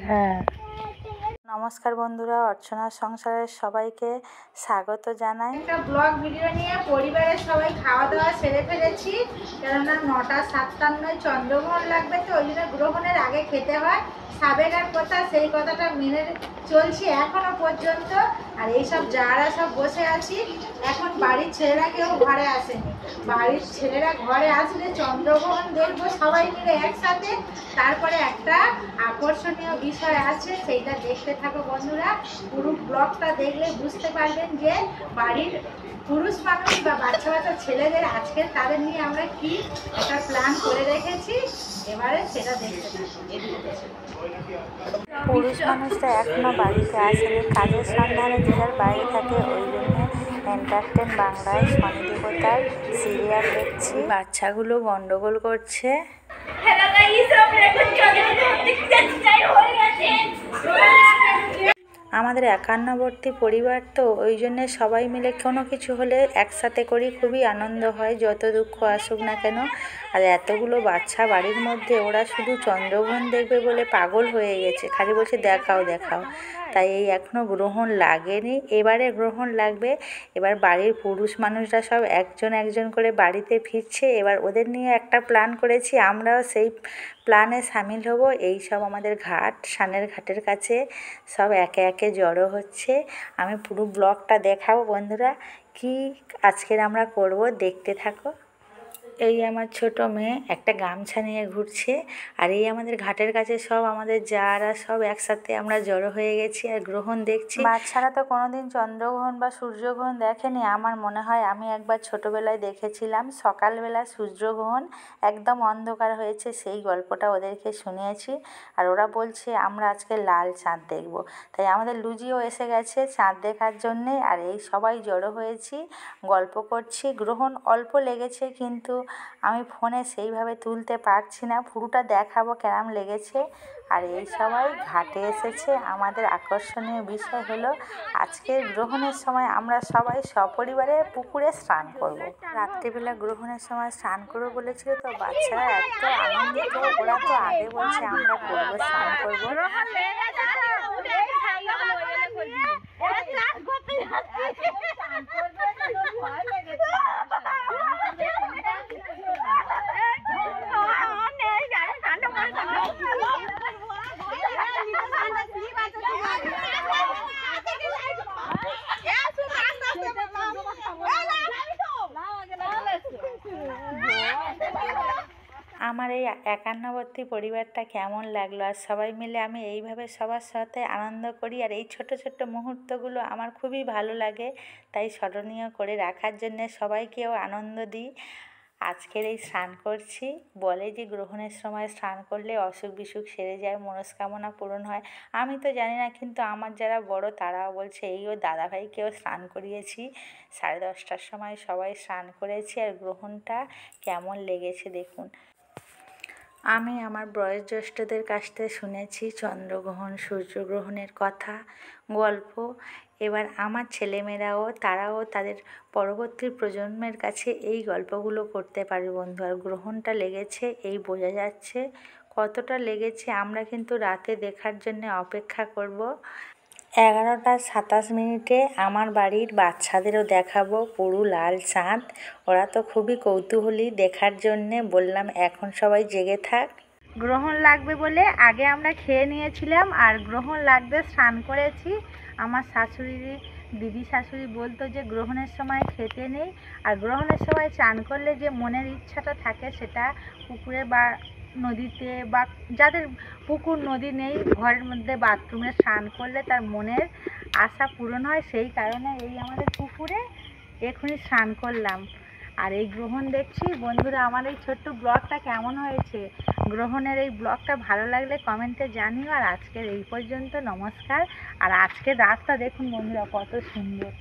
হ্যাঁ, নমস্কার বন্ধুরা, অর্চনার সংসারের সবাইকে স্বাগত জানাই। একটা ব্লগ ভিডিও নিয়ে পরিবারের সবাই খাওয়া দাওয়া সেরে ফেলেছি, কেননা 9টা 57 চন্দ্রগ্রহণ লাগবে, তো ওই জন্য গ্রহণের আগে খেতে হয়। সাবেকার কথা, সেই কথাটা মেনে চলছি এখনো পর্যন্ত। আর এইসব যারা সব বসে আছি, এখন বাড়ির ছেলেরা কেউ ঘরে আসেনি। বাড়ির ছেলেরা ঘরে আসলে চন্দ্রগ্রহণ দেখবো সবাই মিলে একসাথে। তারপরে একটা আকর্ষণীয় বিষয় আছে, সেইটা দেখতে থাকো বন্ধুরা। পুরো ব্লগটা দেখলে বুঝতে পারবেন যে বাড়ির পুরুষ মানুষ বা বাচ্চা বাচ্চা ছেলেদের আজকে তাদের নিয়ে আমরা কি একটা প্ল্যান করে রেখেছি, এবারে সেটা দেখতে থাকো। পুরুষ মানুষরা এখনো বাড়িতে আসেনি, কাজের সন্ধানে যে যার বাইরে থাকে। ওই জন্য এন্টারটেন বাংলায় শনি দেবতার সিরিয়াল দেখছি। বাচ্চাগুলো গন্ডগোল করছে। আমাদের একান্নবর্তী পরিবার, তো ওই জন্যে সবাই মিলে কোনো কিছু হলে একসাথে করি, খুবই আনন্দ হয় যত দুঃখ আসুক না কেন। আর এতগুলো বাচ্চা বাড়ির মধ্যে, ওরা শুধু চন্দ্রগ্রহণ দেখবে বলে পাগল হয়ে গেছে, খালি বলছে দেখাও দেখাও। তাই এই এখনও গ্রহণ লাগেনি, এবারে গ্রহণ লাগবে। এবার বাড়ির পুরুষ মানুষরা সব একজন একজন করে বাড়িতে ফিরছে। এবার ওদের নিয়ে একটা প্ল্যান করেছি, আমরাও সেই প্ল্যানে সামিল হব। এই সব আমাদের ঘাট, সানের ঘাটের কাছে সব একে একে জড়ো হচ্ছে। আমি পুরো ব্লগটা দেখাবো বন্ধুরা, কি আজকের আমরা করব, দেখতে থাকো। এই আমার ছোট মেয়ে একটা গামছা নিয়ে ঘুরছে। আর এই আমাদের ঘাটের কাছে সব আমাদের যারা সব একসাথে আমরা জড়ো হয়ে গেছি আর গ্রহণ দেখছি। বাচ্চারা তো কোনোদিন চন্দ্রগ্রহণ বা সূর্যগ্রহণ দেখেনি। আমার মনে হয় আমি একবার ছোটোবেলায় দেখেছিলাম, সকালবেলা সূর্যগ্রহণ, একদম অন্ধকার হয়েছে, সেই গল্পটা ওদেরকে শুনিয়েছি। আর ওরা বলছে আমরা আজকে লাল চাঁদ দেখব। তাই আমাদের লুজিও এসে গেছে চাঁদ দেখার জন্যে। আর এই সবাই জড়ো হয়েছি, গল্প করছি। গ্রহণ অল্প লেগেছে, কিন্তু আমি ফোনে সেইভাবে তুলতে পারছি না, পুরোটা দেখাবো কেমন লেগেছে। আর এই সবাই ঘাটে এসেছে। আমাদের আকর্ষণীয় বিষয় হলো আজকের গ্রহণের সময় আমরা সবাই সপরিবারে পুকুরে স্নান করব। রাত্রিবেলা গ্রহণের সময় স্নান করবো বলেছিল, তো বাচ্চারা এত আনন্দিত, ওরা তো আগে বলছে আমরা করবো, স্নান করবো। আমার এই একান্নবর্তী পরিবারটা কেমন লাগলো, আর সবাই মিলে আমি এইভাবে সবার সাথে আনন্দ করি। আর এই ছোট ছোট মুহূর্তগুলো আমার খুবই ভালো লাগে, তাই স্মরণীয় করে রাখার জন্য সবাইকেও আনন্দ দিই। আজকের এই স্নান করছি, বলে যে গ্রহণের সময় স্নান করলে অসুখ বিসুখ সেরে যায়, মনস্কামনা পূরণ হয়। আমি তো জানি না, কিন্তু আমার যারা বড় তারাও বলছে। এইও দাদাভাইকেও স্নান করিয়েছি, 10:30টার সময় সবাই স্নান করেছি। আর গ্রহণটা কেমন লেগেছে দেখুন। আমি আমার বয়োজ্যেষ্ঠদের কাছ থেকে শুনেছি চন্দ্রগ্রহণ সূর্যগ্রহণের কথা, গল্প। এবার আমার ছেলেমেয়েরাও, তারাও তাদের পরবর্তী প্রজন্মের কাছে এই গল্পগুলো করতে পারবে বন্ধু। আর গ্রহণটা লেগেছে এই বোঝা যাচ্ছে, কতটা লেগেছে। আমরা কিন্তু রাতে দেখার জন্য অপেক্ষা করব। 11টা 27 আমার বাড়ির বাচ্চাদেরও দেখাবো পুরো লাল চাঁদ। ওরা তো খুবই কৌতূহলী দেখার জন্যে। বললাম এখন সবাই জেগে থাক। গ্রহণ লাগবে বলে আগে আমরা খেয়ে নিয়েছিলাম, আর গ্রহণ লাগবে স্নান করেছি। আমার শাশুড়ি, দিদি শাশুড়ি বলতো যে গ্রহণের সময় খেতে নেই, আর গ্রহণের সময় স্নান করলে যে মনের ইচ্ছাটা থাকে, সেটা পুকুরে বা নদীতে, বা যাদের পুকুর নদী নেই, ঘরের মধ্যে বাথরুমে স্নান করলে তার মনের আশা পূরণ হয়। সেই কারণে এই আমাদের পুকুরে এখনই স্নান করলাম। আর এই গ্রহণ দেখছি বন্ধুরা। আমার এই ছোট্ট ব্লগটা কেমন হয়েছে, গ্রহণের এই ব্লগটা ভালো লাগলে কমেন্টে জানিও। আর আজকের এই পর্যন্ত, নমস্কার। আর আজকের রাতটা দেখুন বন্ধুরা কত সুন্দর।